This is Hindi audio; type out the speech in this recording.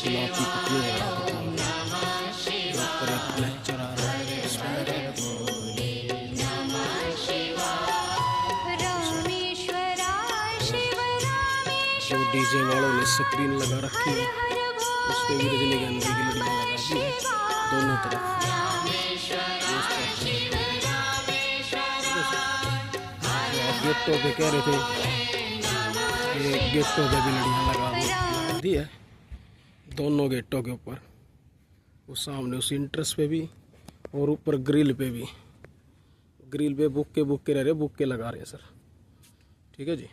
गुलाब की पत्तियों ऊपर एक लेक्चर आ रहा है। जो डीजे वालों ने स्क्रीन लगा रखी है उस पर भी रजनीगंधा की लड़ियाँ लगा दी है दोनों तरफ। गेटों पे कह रहे थे कि गेटों पे भी लड़ियाँ लगा दी है दोनों गेटों के ऊपर, वो सामने उस इंट्रेस पे भी और ऊपर ग्रिल पे भी। ग्रिल पे बुक्के रह रहे, बुक्के लगा रहे हैं सर। ठीक है जी।